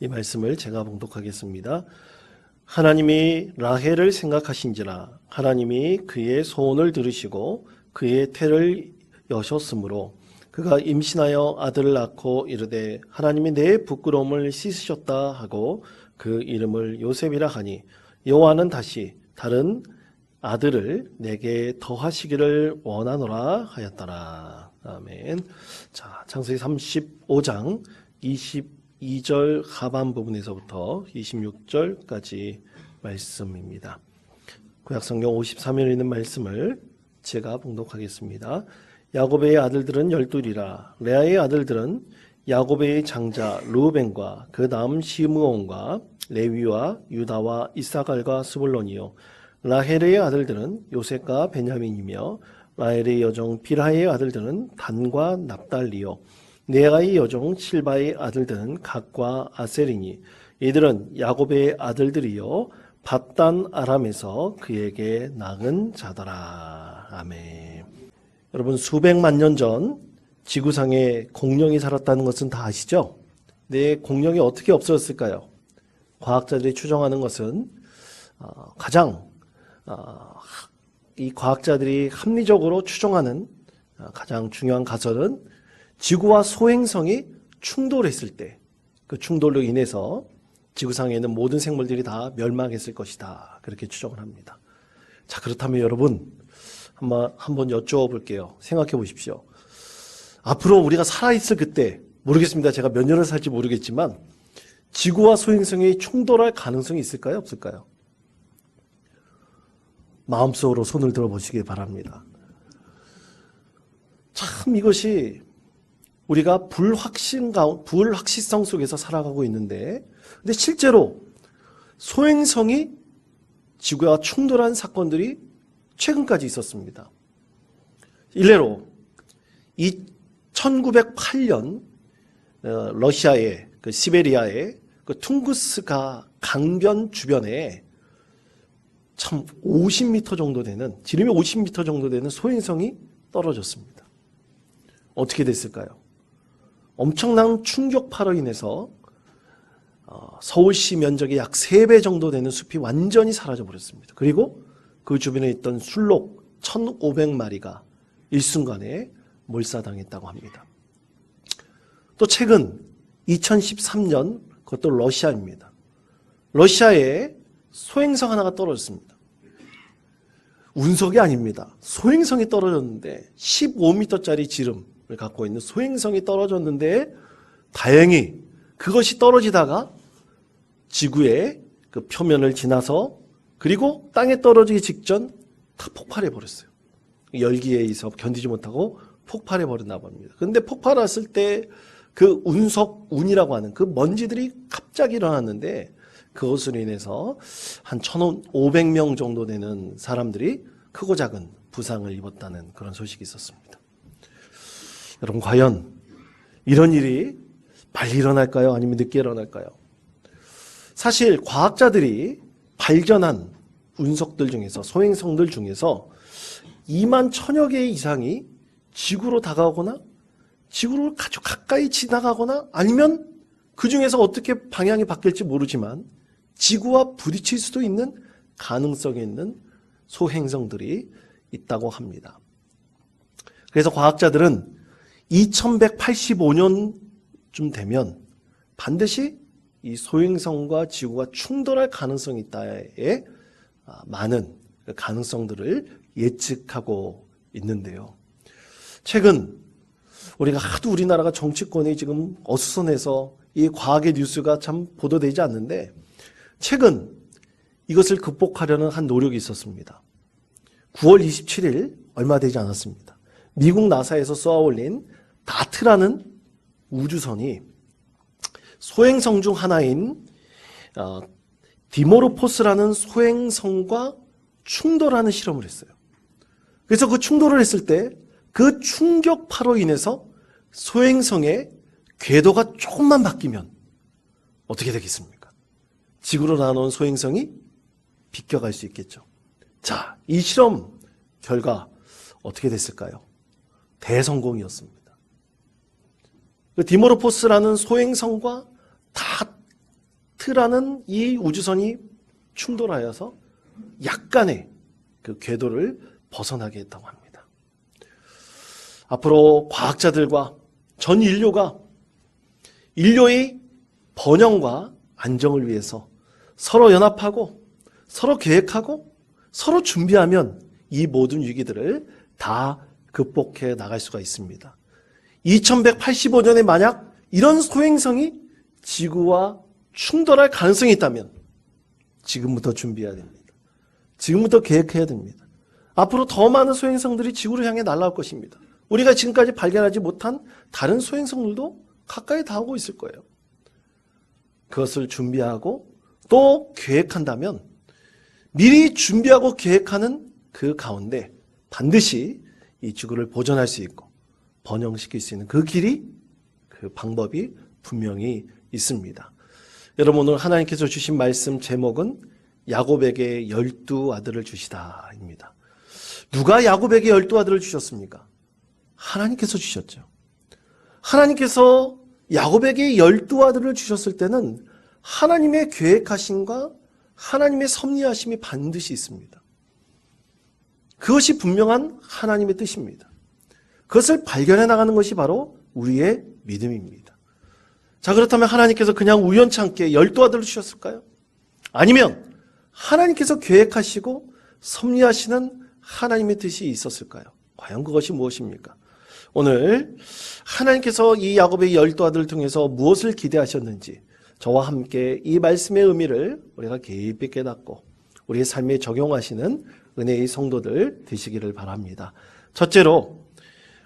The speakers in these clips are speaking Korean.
이 말씀을 제가 봉독하겠습니다. 하나님이 라헬을 생각하신지라 하나님이 그의 소원을 들으시고 그의 태를 여셨으므로 그가 임신하여 아들을 낳고 이르되 하나님이 내 부끄러움을 씻으셨다 하고 그 이름을 요셉이라 하니 여호와는 다시 다른 아들을 내게 더하시기를 원하노라 하였더라. 아멘. 자, 창세기 35장 22절 하반 부분에서부터 26절까지 말씀입니다. 구약성경 53일 있는 말씀을 제가 봉독하겠습니다. 야곱의 아들들은 12이라 레아의 아들들은 야곱의 장자 르우벤과 그 다음 시므온과 레위와 유다와 이사갈과 스불론이요 라헬의 아들들은 요셉과 베냐민이며 라헬의 여종 빌하의 아들들은 단과 납달리요 네아의 여종 실바의 아들들은 갓과 아셀이니 이들은 야곱의 아들들이요 밧단 아람에서 그에게 낳은 자더라. 아멘. 여러분, 수백만 년 전 지구상에 공룡이 살았다는 것은 다 아시죠? 네, 공룡이 어떻게 없어졌을까요? 과학자들이 추정하는 것은 이 과학자들이 합리적으로 추정하는 가장 중요한 가설은 지구와 소행성이 충돌했을 때 그 충돌로 인해서 지구상에 있는 모든 생물들이 다 멸망했을 것이다. 그렇게 추정을 합니다. 자, 그렇다면 여러분 한번 여쭤볼게요. 생각해 보십시오. 앞으로 우리가 살아있을 그때 모르겠습니다. 제가 몇 년을 살지 모르겠지만 지구와 소행성이 충돌할 가능성이 있을까요? 없을까요? 마음속으로 손을 들어보시기 바랍니다. 참 이것이 우리가 불확실성 속에서 살아가고 있는데 근데 실제로 소행성이 지구와 충돌한 사건들이 최근까지 있었습니다. 일례로 1908년 러시아의 그 시베리아의 그 퉁구스가 강변 주변에 참 50m 정도 되는 지름이 50m 정도 되는 소행성이 떨어졌습니다. 어떻게 됐을까요? 엄청난 충격파로 인해서 서울시 면적의 약 3배 정도 되는 숲이 완전히 사라져 버렸습니다. 그리고 그 주변에 있던 술록 1,500마리가 일순간에 몰사당했다고 합니다. 또 최근 2013년 그것도 러시아입니다. 러시아에 소행성 하나가 떨어졌습니다. 운석이 아닙니다. 소행성이 떨어졌는데 15m짜리 지름을 갖고 있는 소행성이 떨어졌는데 다행히 그것이 떨어지다가 지구의 그 표면을 지나서 그리고 땅에 떨어지기 직전 다 폭발해 버렸어요. 열기에 의해서 견디지 못하고 폭발해 버렸나 봅니다. 그런데 폭발했을 때 그 운석운이라고 하는 그 먼지들이 갑자기 일어났는데 그것으로 인해서 한 1,500명 정도 되는 사람들이 크고 작은 부상을 입었다는 그런 소식이 있었습니다. 여러분, 과연 이런 일이 빨리 일어날까요? 아니면 늦게 일어날까요? 사실 과학자들이 발견한 운석들 중에서 소행성들 중에서 2만 1,000여 개 이상이 지구로 다가오거나 지구를 아주 가까이 지나가거나 아니면 그 중에서 어떻게 방향이 바뀔지 모르지만 지구와 부딪힐 수도 있는 가능성이 있는 소행성들이 있다고 합니다. 그래서 과학자들은 2185년쯤 되면 반드시 이 소행성과 지구가 충돌할 가능성이 있다에 많은 가능성들을 예측하고 있는데요. 최근 우리가 하도 우리나라가 정치권이 지금 어수선해서 이 과학의 뉴스가 참 보도되지 않는데 최근 이것을 극복하려는 한 노력이 있었습니다. 9월 27일 얼마 되지 않았습니다. 미국 나사에서 쏘아올린 다트라는 우주선이 소행성 중 하나인 디모르포스라는 소행성과 충돌하는 실험을 했어요. 그래서 그 충돌을 했을 때 그 충격파로 인해서 소행성의 궤도가 조금만 바뀌면 어떻게 되겠습니까? 지구로 나눠온 소행성이 비껴갈 수 있겠죠. 자, 이 실험 결과 어떻게 됐을까요? 대성공이었습니다. 그 디모르포스라는 소행성과 다 T라는 이 우주선이 충돌하여서 약간의 그 궤도를 벗어나게 했다고 합니다. 앞으로 과학자들과 전 인류가 인류의 번영과 안정을 위해서 서로 연합하고 서로 계획하고 서로 준비하면 이 모든 위기들을 다 극복해 나갈 수가 있습니다. 2185년에 만약 이런 소행성이 지구와 충돌할 가능성이 있다면 지금부터 준비해야 됩니다. 지금부터 계획해야 됩니다. 앞으로 더 많은 소행성들이 지구를 향해 날아올 것입니다. 우리가 지금까지 발견하지 못한 다른 소행성들도 가까이 다가오고 있을 거예요. 그것을 준비하고 또 계획한다면 미리 준비하고 계획하는 그 가운데 반드시 이 지구를 보존할 수 있고 번영시킬 수 있는 그 길이, 그 방법이 분명히 있습니다. 여러분, 오늘 하나님께서 주신 말씀 제목은 야곱에게 12아들을 주시다입니다. 누가 야곱에게 12아들을 주셨습니까? 하나님께서 주셨죠. 하나님께서 야곱에게 12아들을 주셨을 때는 하나님의 계획하심과 하나님의 섭리하심이 반드시 있습니다. 그것이 분명한 하나님의 뜻입니다. 그것을 발견해 나가는 것이 바로 우리의 믿음입니다. 자, 그렇다면 하나님께서 그냥 우연찮게 12아들을 주셨을까요? 아니면 하나님께서 계획하시고 섭리하시는 하나님의 뜻이 있었을까요? 과연 그것이 무엇입니까? 오늘 하나님께서 이 야곱의 12아들을 통해서 무엇을 기대하셨는지 저와 함께 이 말씀의 의미를 우리가 깊이 깨닫고 우리의 삶에 적용하시는 은혜의 성도들 되시기를 바랍니다. 첫째로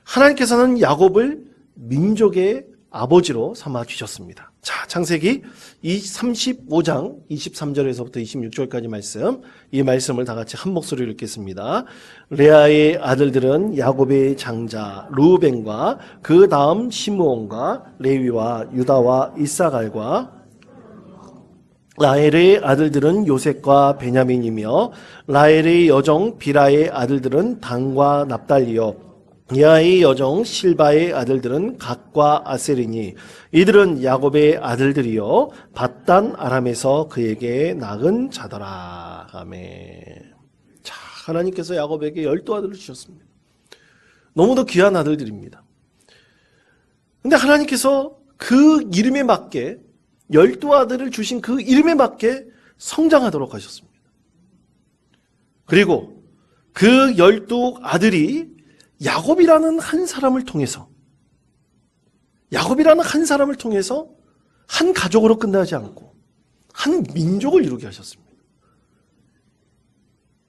하나님께서는 야곱을 민족의 아버지로 삼아 주셨습니다. 자, 창세기 35장 23절에서부터 26절까지 말씀, 이 말씀을 다 같이 한 목소리로 읽겠습니다. 레아의 아들들은 야곱의 장자 르우벤과 그 다음 시므온과 레위와 유다와 이사갈과 라헬의 아들들은 요셉과 베냐민이며 라헬의 여종 비라의 아들들은 단과 납달리요 야의 여종 실바의 아들들은 갓과 아셀이니 이들은 야곱의 아들들이요 밧단 아람에서 그에게 낳은 자더라. 아멘. 자, 하나님께서 야곱에게 12아들을 주셨습니다. 너무도 귀한 아들들입니다. 근데 하나님께서 그 이름에 맞게 12아들을 주신 그 이름에 맞게 성장하도록 하셨습니다. 그리고 그 12아들이 야곱이라는 한 사람을 통해서 한 가족으로 끝나지 않고 한 민족을 이루게 하셨습니다.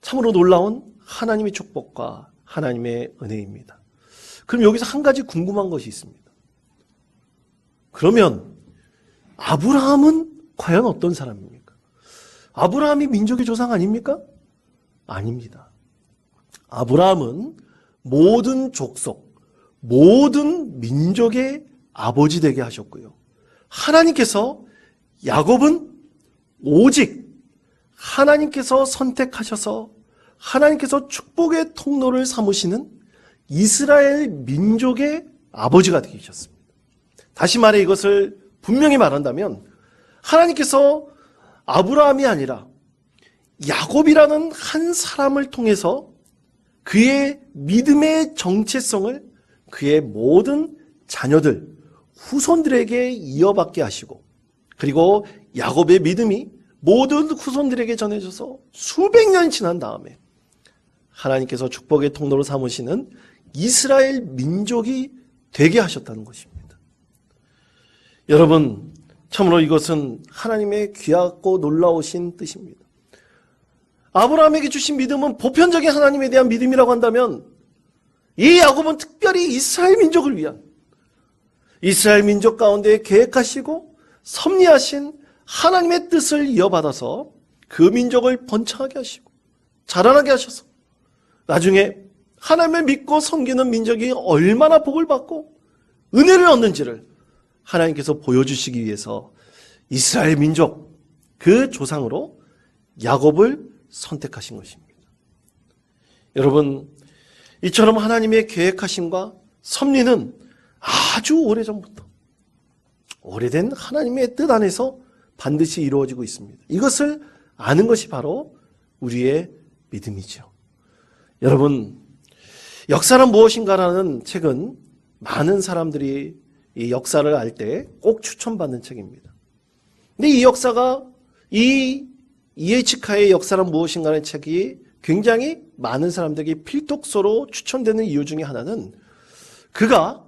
참으로 놀라운 하나님의 축복과 하나님의 은혜입니다. 그럼 여기서 한 가지 궁금한 것이 있습니다. 그러면 아브라함은 과연 어떤 사람입니까? 아브라함이 민족의 조상 아닙니까? 아닙니다. 아브라함은 모든 족속, 모든 민족의 아버지 되게 하셨고요. 하나님께서 야곱은 오직 하나님께서 선택하셔서 하나님께서 축복의 통로를 삼으시는 이스라엘 민족의 아버지가 되셨습니다. 다시 말해 이것을 분명히 말한다면 하나님께서 아브라함이 아니라 야곱이라는 한 사람을 통해서 그의 믿음의 정체성을 그의 모든 자녀들, 후손들에게 이어받게 하시고 그리고 야곱의 믿음이 모든 후손들에게 전해져서 수백 년이 지난 다음에 하나님께서 축복의 통로로 삼으시는 이스라엘 민족이 되게 하셨다는 것입니다. 여러분, 참으로 이것은 하나님의 귀하고 놀라우신 뜻입니다. 아브라함에게 주신 믿음은 보편적인 하나님에 대한 믿음이라고 한다면 이 야곱은 특별히 이스라엘 민족을 위한 이스라엘 민족 가운데 계획하시고 섭리하신 하나님의 뜻을 이어받아서 그 민족을 번창하게 하시고 자라나게 하셔서 나중에 하나님을 믿고 섬기는 민족이 얼마나 복을 받고 은혜를 얻는지를 하나님께서 보여주시기 위해서 이스라엘 민족 그 조상으로 야곱을 선택하신 것입니다. 여러분, 이처럼 하나님의 계획하심과 섭리는 아주 오래전부터 오래된 하나님의 뜻 안에서 반드시 이루어지고 있습니다. 이것을 아는 것이 바로 우리의 믿음이죠. 여러분, 역사란 무엇인가라는 책은 많은 사람들이 이 역사를 알 때 꼭 추천받는 책입니다. 근데 이 역사가 이에치카의 역사란 무엇인가라는 책이 굉장히 많은 사람들에게 필독서로 추천되는 이유 중에 하나는 그가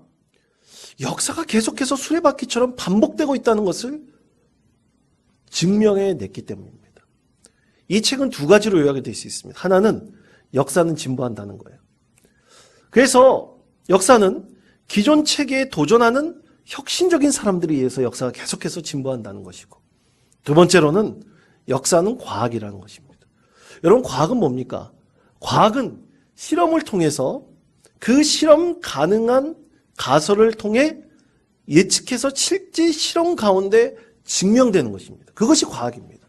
역사가 계속해서 수레바퀴처럼 반복되고 있다는 것을 증명해냈기 때문입니다. 이 책은 두 가지로 요약이 될 수 있습니다. 하나는 역사는 진보한다는 거예요. 그래서 역사는 기존 체계에 도전하는 혁신적인 사람들에 의해서 역사가 계속해서 진보한다는 것이고, 두 번째로는 역사는 과학이라는 것입니다. 여러분, 과학은 뭡니까? 과학은 실험을 통해서 그 실험 가능한 가설을 통해 예측해서 실제 실험 가운데 증명되는 것입니다. 그것이 과학입니다.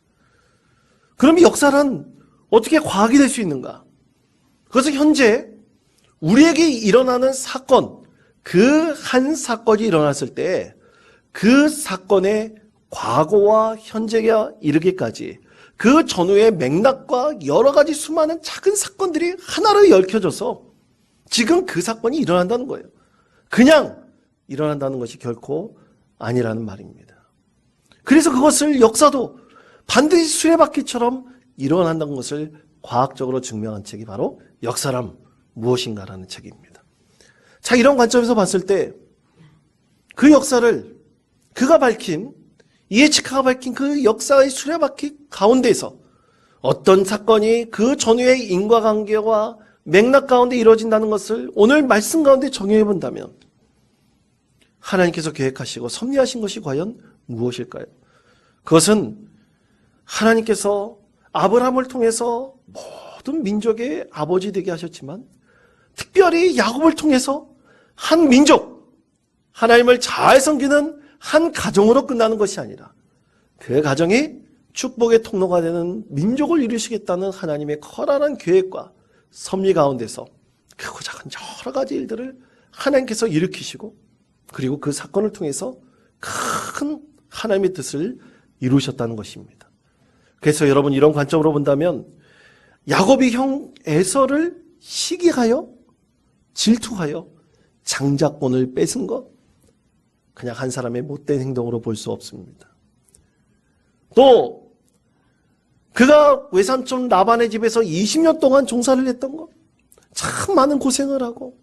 그럼 역사란 어떻게 과학이 될 수 있는가? 그것은 현재 우리에게 일어나는 사건, 그 한 사건이 일어났을 때 그 사건의 과거와 현재에 이르기까지 그 전후의 맥락과 여러 가지 수많은 작은 사건들이 하나로 얽혀져서 지금 그 사건이 일어난다는 거예요. 그냥 일어난다는 것이 결코 아니라는 말입니다. 그래서 그것을 역사도 반드시 수레바퀴처럼 일어난다는 것을 과학적으로 증명한 책이 바로 역사란 무엇인가라는 책입니다. 자, 이런 관점에서 봤을 때 그 역사를 그가 밝힌, 이에치카가 밝힌 그 역사의 수레바퀴 가운데에서 어떤 사건이 그 전후의 인과관계와 맥락 가운데 이루어진다는 것을 오늘 말씀 가운데 정의해 본다면 하나님께서 계획하시고 섭리하신 것이 과연 무엇일까요? 그것은 하나님께서 아브라함을 통해서 모든 민족의 아버지 되게 하셨지만 특별히 야곱을 통해서 한 민족, 하나님을 잘 섬기는 한 가정으로 끝나는 것이 아니라 그 가정이 축복의 통로가 되는 민족을 이루시겠다는 하나님의 커다란 계획과 섭리 가운데서 크고 작은 여러 가지 일들을 하나님께서 일으키시고 그리고 그 사건을 통해서 큰 하나님의 뜻을 이루셨다는 것입니다. 그래서 여러분, 이런 관점으로 본다면 야곱이 형 에서를 시기하여 질투하여 장자권을 뺏은 것, 그냥 한 사람의 못된 행동으로 볼 수 없습니다. 또 그가 외삼촌 라반의 집에서 20년 동안 종사를 했던 것, 참 많은 고생을 하고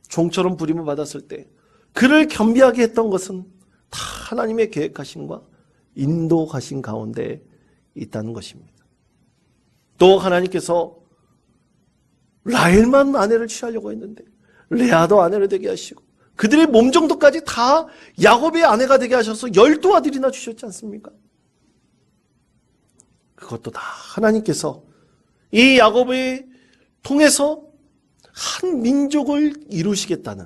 종처럼 부림을 받았을 때 그를 겸비하게 했던 것은 다 하나님의 계획하심과 인도하신 가운데 있다는 것입니다. 또 하나님께서 라헬만 아내를 취하려고 했는데 레아도 아내를 되게 하시고 그들의 몸 정도까지 다 야곱의 아내가 되게 하셔서 12아들이나 주셨지 않습니까? 그것도 다 하나님께서 이 야곱을 통해서 한 민족을 이루시겠다는,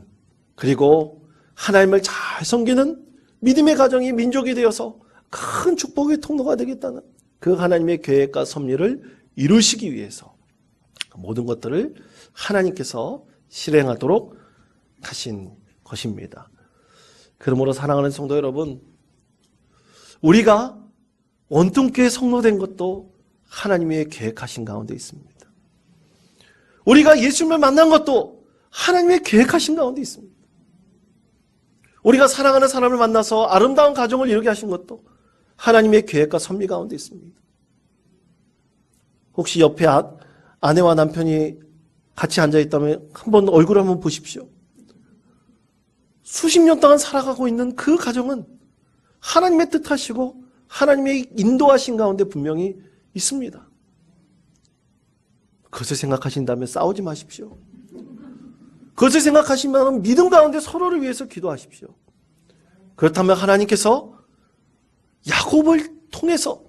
그리고 하나님을 잘 섬기는 믿음의 가정이 민족이 되어서 큰 축복의 통로가 되겠다는 그 하나님의 계획과 섭리를 이루시기 위해서 모든 것들을 하나님께서 실행하도록 하신 것입니다. 그러므로 사랑하는 성도 여러분, 우리가 원통교회 성로된 것도 하나님의 계획하신 가운데 있습니다. 우리가 예수님을 만난 것도 하나님의 계획하신 가운데 있습니다. 우리가 사랑하는 사람을 만나서 아름다운 가정을 이루게 하신 것도 하나님의 계획과 섭리 가운데 있습니다. 혹시 옆에 아내와 남편이 같이 앉아있다면 한번 얼굴을 한번 보십시오. 수십 년 동안 살아가고 있는 그 가정은 하나님의 뜻하시고 하나님의 인도하신 가운데 분명히 있습니다. 그것을 생각하신다면 싸우지 마십시오. 그것을 생각하시면 믿음 가운데 서로를 위해서 기도하십시오. 그렇다면 하나님께서 야곱을 통해서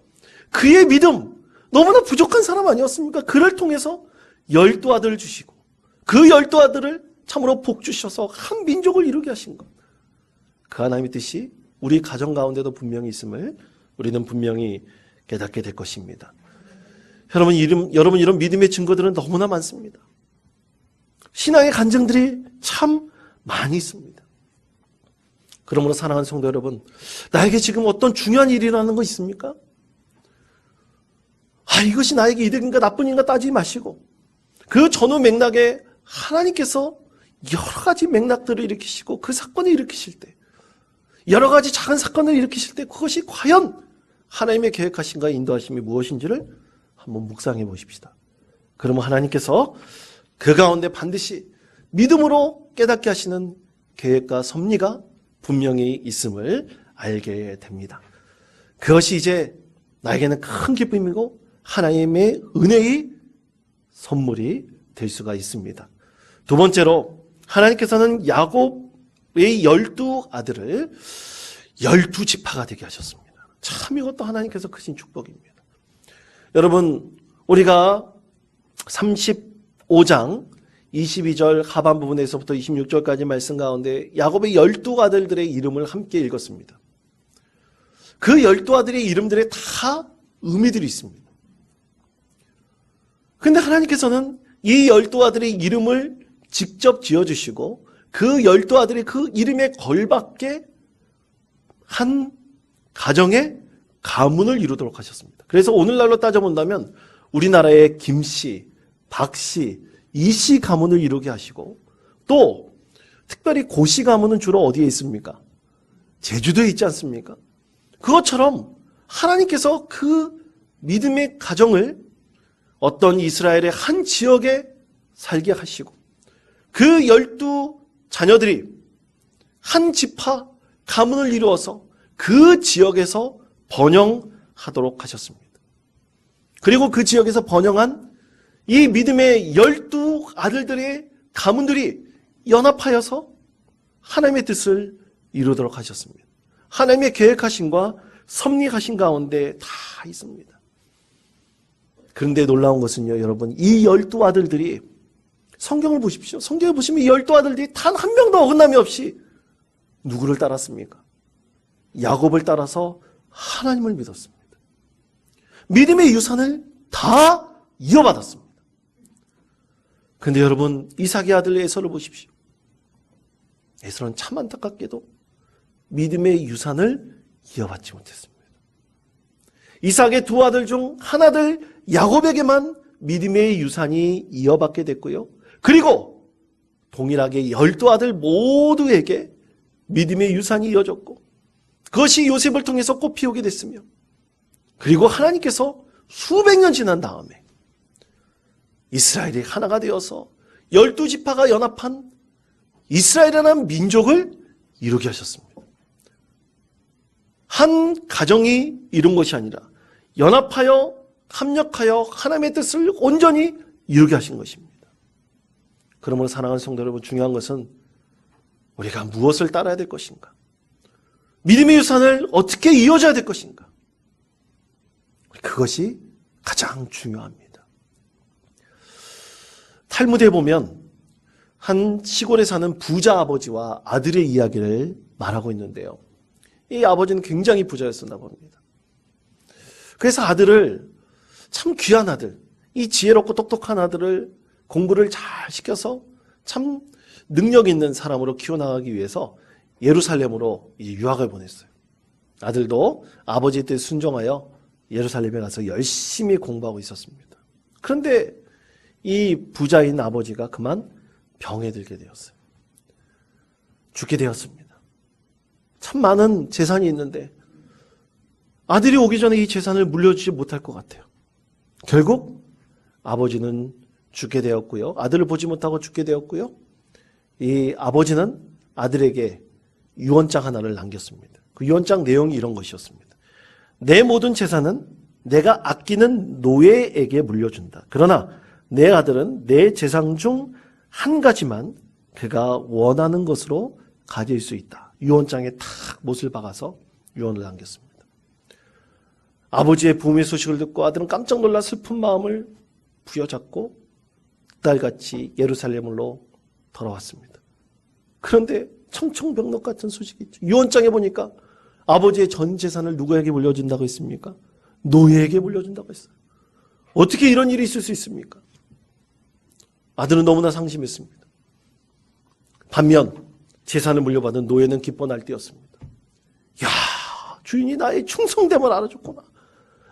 그의 믿음, 너무나 부족한 사람 아니었습니까? 그를 통해서 12아들을 주시고 그 12아들을 참으로 복 주셔서 한 민족을 이루게 하신 것. 그 하나님의 뜻이 우리 가정 가운데도 분명히 있음을 우리는 분명히 깨닫게 될 것입니다. 여러분, 이런 믿음의 증거들은 너무나 많습니다. 신앙의 간증들이 참 많이 있습니다. 그러므로 사랑하는 성도 여러분, 나에게 지금 어떤 중요한 일이 일어나는 거 있습니까? 이것이 나에게 이득인가 나쁜인가 따지지 마시고 그 전후 맥락에 하나님께서 여러 가지 맥락들을 일으키시고 그 사건을 일으키실 때, 여러 가지 작은 사건을 일으키실 때 그것이 과연 하나님의 계획하심과 인도하심이 무엇인지를 한번 묵상해 보십시다. 그러면 하나님께서 그 가운데 반드시 믿음으로 깨닫게 하시는 계획과 섭리가 분명히 있음을 알게 됩니다. 그것이 이제 나에게는 큰 기쁨이고 하나님의 은혜의 선물이 될 수가 있습니다. 두 번째로 하나님께서는 야곱의 12 아들을 12지파가 되게 하셨습니다. 참 이것도 하나님께서 크신 축복입니다. 여러분, 우리가 35장 22절 하반 부분에서부터 26절까지 말씀 가운데 야곱의 12 아들들의 이름을 함께 읽었습니다. 그 12아들의 이름들에 다 의미들이 있습니다. 근데 하나님께서는 이 12아들의 이름을 직접 지어주시고 그 12아들의 그 이름에 걸맞게 한 가정의 가문을 이루도록 하셨습니다. 그래서 오늘날로 따져본다면 우리나라의 김씨, 박씨, 이씨 가문을 이루게 하시고 또 특별히 고씨 가문은 주로 어디에 있습니까? 제주도에 있지 않습니까? 그것처럼 하나님께서 그 믿음의 가정을 어떤 이스라엘의 한 지역에 살게 하시고 그 12 자녀들이 한 지파 가문을 이루어서 그 지역에서 번영하도록 하셨습니다. 그리고 그 지역에서 번영한 이 믿음의 12 아들들의 가문들이 연합하여서 하나님의 뜻을 이루도록 하셨습니다. 하나님의 계획하심과 섭리하신 가운데 다 있습니다. 그런데 놀라운 것은요, 여러분, 이 12 아들들이 성경을 보십시오. 성경을 보시면 이 12 아들들이 단 한 명도 어긋남이 없이 누구를 따랐습니까? 야곱을 따라서 하나님을 믿었습니다. 믿음의 유산을 다 이어받았습니다. 그런데 여러분, 이삭의 아들 에서를 보십시오. 에서는 참 안타깝게도 믿음의 유산을 이어받지 못했습니다. 이삭의 두 아들 중 하나들 야곱에게만 믿음의 유산이 이어받게 됐고요. 그리고 동일하게 12 아들 모두에게 믿음의 유산이 이어졌고 그것이 요셉을 통해서 꽃피우게 됐으며 그리고 하나님께서 수백 년 지난 다음에 이스라엘이 하나가 되어서 12지파가 연합한 이스라엘이라는 민족을 이루게 하셨습니다. 한 가정이 이룬 것이 아니라 연합하여 합력하여 하나님의 뜻을 온전히 이루게 하신 것입니다. 그러므로 사랑하는 성도 여러분, 중요한 것은 우리가 무엇을 따라야 될 것인가? 믿음의 유산을 어떻게 이어져야 될 것인가? 그것이 가장 중요합니다. 탈무드에 보면 한 시골에 사는 부자 아버지와 아들의 이야기를 말하고 있는데요. 이 아버지는 굉장히 부자였었나 봅니다. 그래서 아들을, 참 귀한 아들, 이 지혜롭고 똑똑한 아들을 공부를 잘 시켜서 참 능력 있는 사람으로 키워나가기 위해서 예루살렘으로 유학을 보냈어요. 아들도 아버지의 뜻에 순종하여 예루살렘에 가서 열심히 공부하고 있었습니다. 그런데 이 부자인 아버지가 그만 병에 들게 되었어요. 죽게 되었습니다. 참 많은 재산이 있는데 아들이 오기 전에 이 재산을 물려주지 못할 것 같아요. 결국 아버지는 죽게 되었고요. 아들을 보지 못하고 죽게 되었고요. 이 아버지는 아들에게 유언장 하나를 남겼습니다. 그 유언장 내용이 이런 것이었습니다. 내 모든 재산은 내가 아끼는 노예에게 물려준다. 그러나 내 아들은 내 재산 중 한 가지만 그가 원하는 것으로 가질 수 있다. 유언장에 탁 못을 박아서 유언을 남겼습니다. 아버지의 부흥의 소식을 듣고 아들은 깜짝 놀라 슬픈 마음을 부여잡고 딸같이 예루살렘으로 돌아왔습니다. 그런데 청청병력 같은 소식이 있죠. 유언장에 보니까 아버지의 전 재산을 누구에게 물려준다고 했습니까? 노예에게 물려준다고 했어요. 어떻게 이런 일이 있을 수 있습니까? 아들은 너무나 상심했습니다. 반면 재산을 물려받은 노예는 기뻐 날뛰었습니다. 야, 주인이 나의 충성됨을 알아줬구나.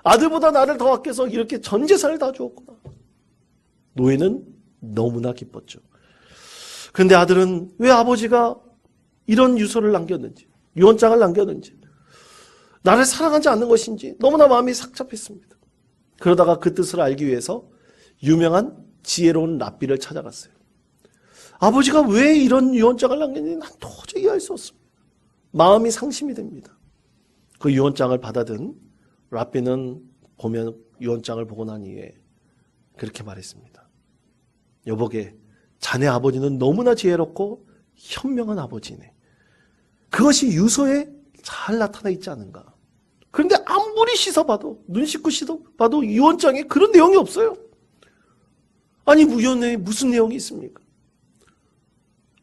아들보다 나를 더 아껴서 이렇게 전 재산을 다 주었구나. 노예는 너무나 기뻤죠. 그런데 아들은 왜 아버지가 이런 유서를 남겼는지, 유언장을 남겼는지, 나를 사랑하지 않는 것인지 너무나 마음이 삭잡했습니다. 그러다가 그 뜻을 알기 위해서 유명한 지혜로운 랍비를 찾아갔어요. 아버지가 왜 이런 유언장을 남겼는지 난 도저히 이해할 수 없습니다. 마음이 상심이 됩니다. 그 유언장을 받아든 랍비는 보면 유언장을 보고 난 이후에 그렇게 말했습니다. 여보게, 자네 아버지는 너무나 지혜롭고 현명한 아버지네. 그것이 유서에 잘 나타나 있지 않은가. 그런데 아무리 씻어봐도, 눈 씻고 씻어봐도 유언장에 그런 내용이 없어요. 아니, 유언에 무슨 내용이 있습니까?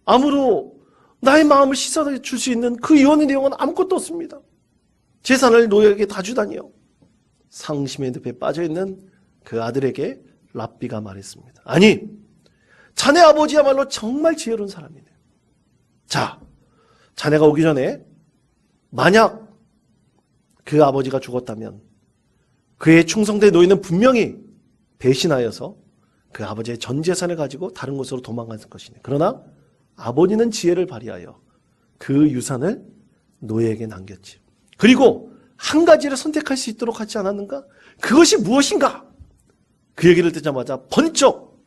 아무로 나의 마음을 씻어줄 수 있는 그 유언의 내용은 아무것도 없습니다. 재산을 노예에게 다 주다니요. 상심의 늪에 빠져있는 그 아들에게 랍비가 말했습니다. 아니, 자네 아버지야말로 정말 지혜로운 사람이네. 자, 자네가 오기 전에 만약 그 아버지가 죽었다면 그의 충성된 노예는 분명히 배신하여서 그 아버지의 전 재산을 가지고 다른 곳으로 도망갔을 것이네. 그러나 아버지는 지혜를 발휘하여 그 유산을 노예에게 남겼지. 그리고 한 가지를 선택할 수 있도록 하지 않았는가? 그것이 무엇인가? 그 얘기를 듣자마자 번쩍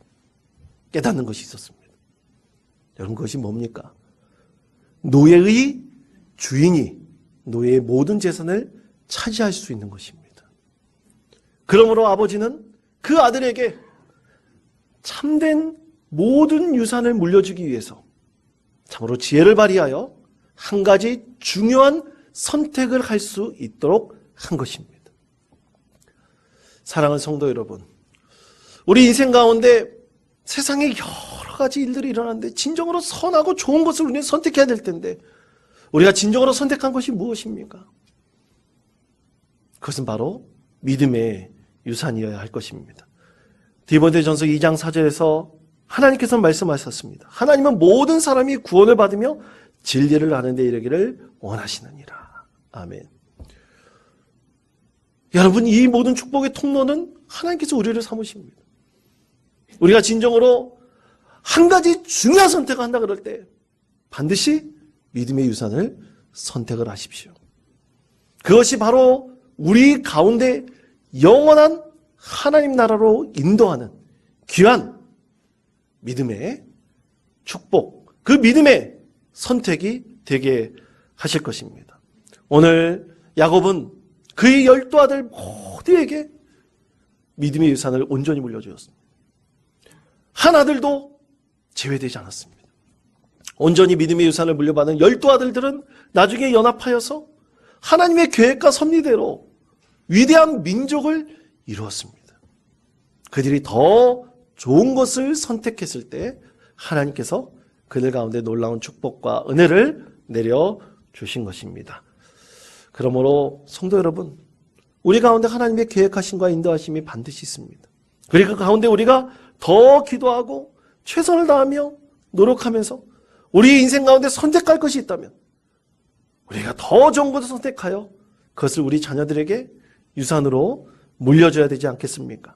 깨닫는 것이 있었습니다. 여러분, 그것이 뭡니까? 노예의 주인이 노예의 모든 재산을 차지할 수 있는 것입니다. 그러므로 아버지는 그 아들에게 참된 모든 유산을 물려주기 위해서 참으로 지혜를 발휘하여 한 가지 중요한 선택을 할 수 있도록 한 것입니다. 사랑하는 성도 여러분, 우리 인생 가운데 세상에 여러 가지 일들이 일어나는데 진정으로 선하고 좋은 것을 우리는 선택해야 될 텐데 우리가 진정으로 선택한 것이 무엇입니까? 그것은 바로 믿음의 유산이어야 할 것입니다. 디모데전서 2장 4절에서 하나님께서 말씀하셨습니다. 하나님은 모든 사람이 구원을 받으며 진리를 아는 데 이르기를 원하시느니라. 아멘. 여러분, 이 모든 축복의 통로는 하나님께서 우리를 삼으십니다. 우리가 진정으로 한 가지 중요한 선택을 한다 그럴 때 반드시 믿음의 유산을 선택을 하십시오. 그것이 바로 우리 가운데 영원한 하나님 나라로 인도하는 귀한 믿음의 축복, 그 믿음의 선택이 되게 하실 것입니다. 오늘 야곱은 그의 12아들 모두에게 믿음의 유산을 온전히 물려주었습니다. 한 아들도 제외되지 않았습니다. 온전히 믿음의 유산을 물려받은 12아들들은 나중에 연합하여서 하나님의 계획과 섭리대로 위대한 민족을 이루었습니다. 그들이 더 좋은 것을 선택했을 때 하나님께서 그들 가운데 놀라운 축복과 은혜를 내려주신 것입니다. 그러므로 성도 여러분, 우리 가운데 하나님의 계획하심과 인도하심이 반드시 있습니다. 그리고 그 가운데 우리가 더 기도하고 최선을 다하며 노력하면서 우리 인생 가운데 선택할 것이 있다면 우리가 더 좋은 것을 선택하여 그것을 우리 자녀들에게 유산으로 물려줘야 되지 않겠습니까?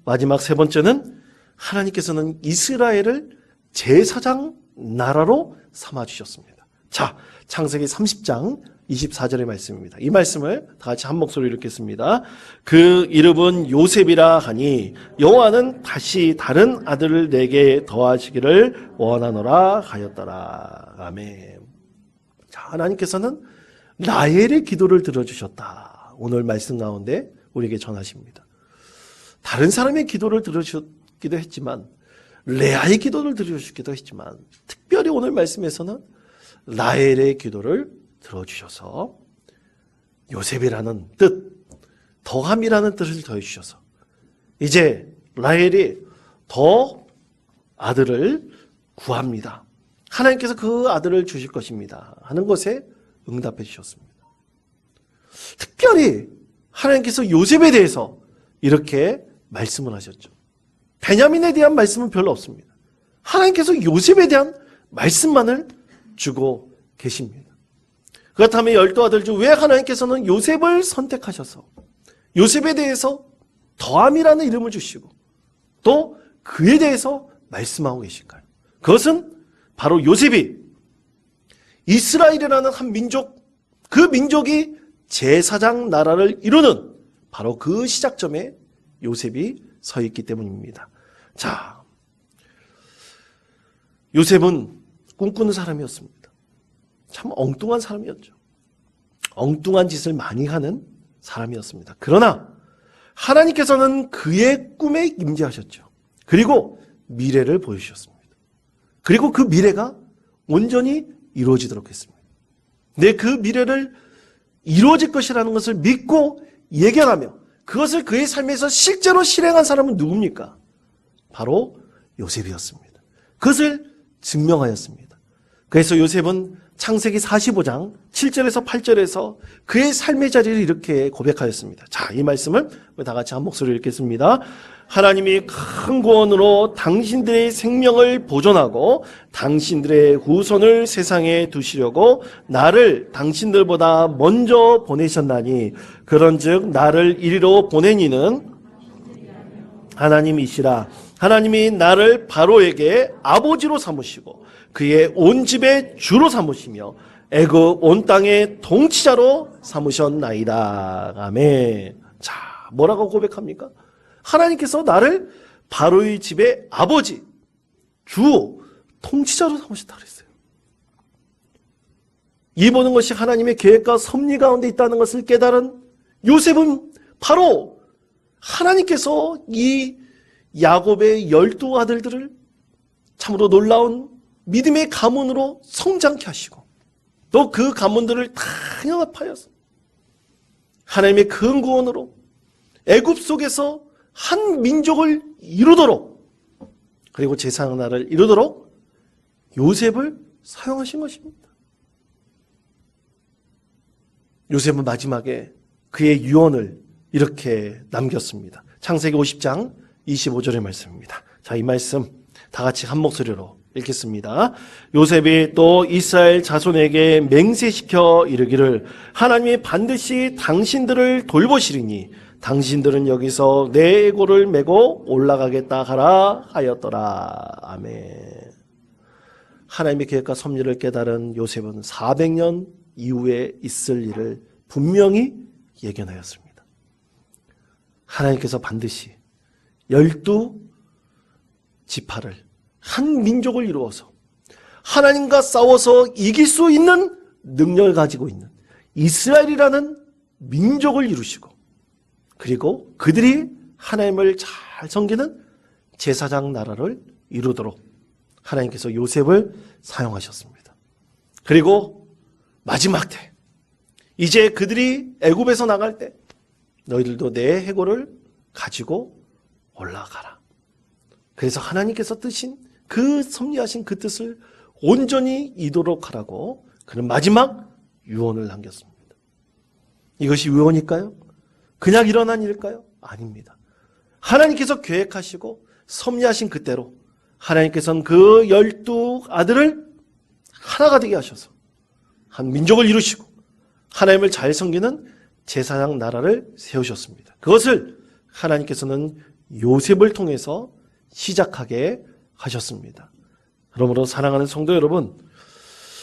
마지막 세 번째는 하나님께서는 이스라엘을 제사장 나라로 삼아주셨습니다. 자, 창세기 30장 24절의 말씀입니다. 이 말씀을 다 같이 한 목소리로 읽겠습니다. 그 이름은 요셉이라 하니 여호와는 다시 다른 아들을 내게 더하시기를 원하노라 하였더라. 아멘. 자, 하나님께서는 라헬의 기도를 들어주셨다. 오늘 말씀 가운데 우리에게 전하십니다. 다른 사람의 기도를 들어주셨기도 했지만 레아의 기도를 들어주셨기도 했지만 특별히 오늘 말씀에서는 라헬의 기도를 들어주셔서 요셉이라는 뜻, 더함이라는 뜻을 더해주셔서 이제 라헬이 더 아들을 구합니다. 하나님께서 그 아들을 주실 것입니다 하는 것에 응답해 주셨습니다. 특별히 하나님께서 요셉에 대해서 이렇게 말씀을 하셨죠. 베냐민에 대한 말씀은 별로 없습니다. 하나님께서 요셉에 대한 말씀만을 주고 계십니다. 그렇다면 12아들 중 왜 하나님께서는 요셉을 선택하셔서 요셉에 대해서 더함이라는 이름을 주시고 또 그에 대해서 말씀하고 계실까요? 그것은 바로 요셉이 이스라엘이라는 한 민족, 그 민족이 제사장 나라를 이루는 바로 그 시작점에 요셉이 서 있기 때문입니다. 자, 요셉은 꿈꾸는 사람이었습니다. 참 엉뚱한 사람이었죠. 엉뚱한 짓을 많이 하는 사람이었습니다. 그러나 하나님께서는 그의 꿈에 임재하셨죠. 그리고 미래를 보여주셨습니다. 그리고 그 미래가 온전히 이루어지도록 했습니다. 내 그 미래를 이루어질 것이라는 것을 믿고 예견하며 그것을 그의 삶에서 실제로 실행한 사람은 누굽니까? 바로 요셉이었습니다. 그것을 증명하였습니다. 그래서 요셉은 창세기 45장 7절에서 8절에서 그의 삶의 자리를 이렇게 고백하였습니다. 자, 이 말씀을 다 같이 한 목소리로 읽겠습니다. 하나님이 큰 구원으로 당신들의 생명을 보존하고 당신들의 후손을 세상에 두시려고 나를 당신들보다 먼저 보내셨나니 그런즉 나를 이리로 보낸 이는 하나님이시라. 하나님이 나를 바로에게 아버지로 삼으시고 그의 온 집의 주로 삼으시며 애굽 온 땅의 통치자로 삼으셨나이다. 아멘. 자, 뭐라고 고백합니까? 하나님께서 나를 바로의 집의 아버지, 주, 통치자로 삼으셨다 그랬어요. 이 모든 것이 하나님의 계획과 섭리 가운데 있다는 것을 깨달은 요셉은 바로 하나님께서 이 야곱의 12아들들을 참으로 놀라운 믿음의 가문으로 성장케 하시고 또 그 가문들을 다 영합하여서 하나님의 큰 구원으로 애굽 속에서 한 민족을 이루도록 그리고 제사장 나라를 이루도록 요셉을 사용하신 것입니다. 요셉은 마지막에 그의 유언을 이렇게 남겼습니다. 창세기 50장 25절의 말씀입니다. 자, 이 말씀 다 같이 한 목소리로 읽겠습니다. 요셉이 또 이스라엘 자손에게 맹세시켜 이르기를 하나님이 반드시 당신들을 돌보시리니 당신들은 여기서 내 애고를 메고 올라가겠다 하라 하였더라. 아멘. 하나님의 계획과 섭리를 깨달은 요셉은 400년 이후에 있을 일을 분명히 예견하였습니다. 하나님께서 반드시 12지파를 한 민족을 이루어서 하나님과 싸워서 이길 수 있는 능력을 가지고 있는 이스라엘이라는 민족을 이루시고 그리고 그들이 하나님을 잘 섬기는 제사장 나라를 이루도록 하나님께서 요셉을 사용하셨습니다. 그리고 마지막 때 이제 그들이 애굽에서 나갈 때 너희들도 내 해골을 가지고 올라가라. 그래서 하나님께서 뜨신 그 섭리하신 그 뜻을 온전히 이루도록 하라고 그는 마지막 유언을 남겼습니다. 이것이 유언일까요? 그냥 일어난 일일까요? 아닙니다. 하나님께서 계획하시고 섭리하신 그대로 하나님께서는 그 12아들을 하나가 되게 하셔서 한 민족을 이루시고 하나님을 잘 섬기는 제사장 나라를 세우셨습니다. 그것을 하나님께서는 요셉을 통해서 시작하게 하셨습니다. 그러므로 사랑하는 성도 여러분,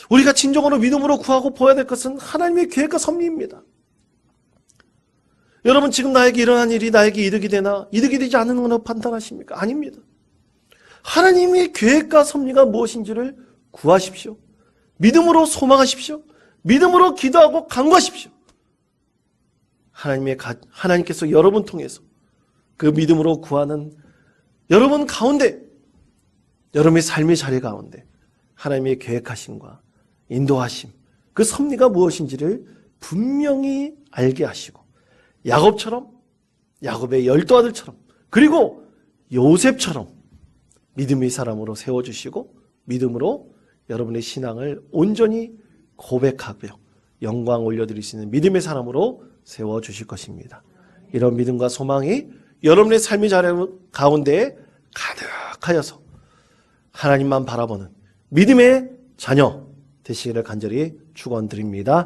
우리가 진정으로 믿음으로 구하고 보아야 될 것은 하나님의 계획과 섭리입니다. 여러분 지금 나에게 일어난 일이 나에게 이득이 되나 이득이 되지 않는 것으로 판단하십니까? 아닙니다. 하나님의 계획과 섭리가 무엇인지를 구하십시오. 믿음으로 소망하십시오. 믿음으로 기도하고 간구하십시오. 하나님께서 여러분 통해서 그 믿음으로 구하는 여러분 가운데 여러분의 삶의 자리 가운데 하나님의 계획하심과 인도하심 그 섭리가 무엇인지를 분명히 알게 하시고 야곱처럼 야곱의 12아들처럼 그리고 요셉처럼 믿음의 사람으로 세워주시고 믿음으로 여러분의 신앙을 온전히 고백하고요 영광 올려드릴 수 있는 믿음의 사람으로 세워주실 것입니다. 이런 믿음과 소망이 여러분의 삶의 자리 가운데 가득하여서 하나님만 바라보는 믿음의 자녀 되시기를 간절히 축원드립니다.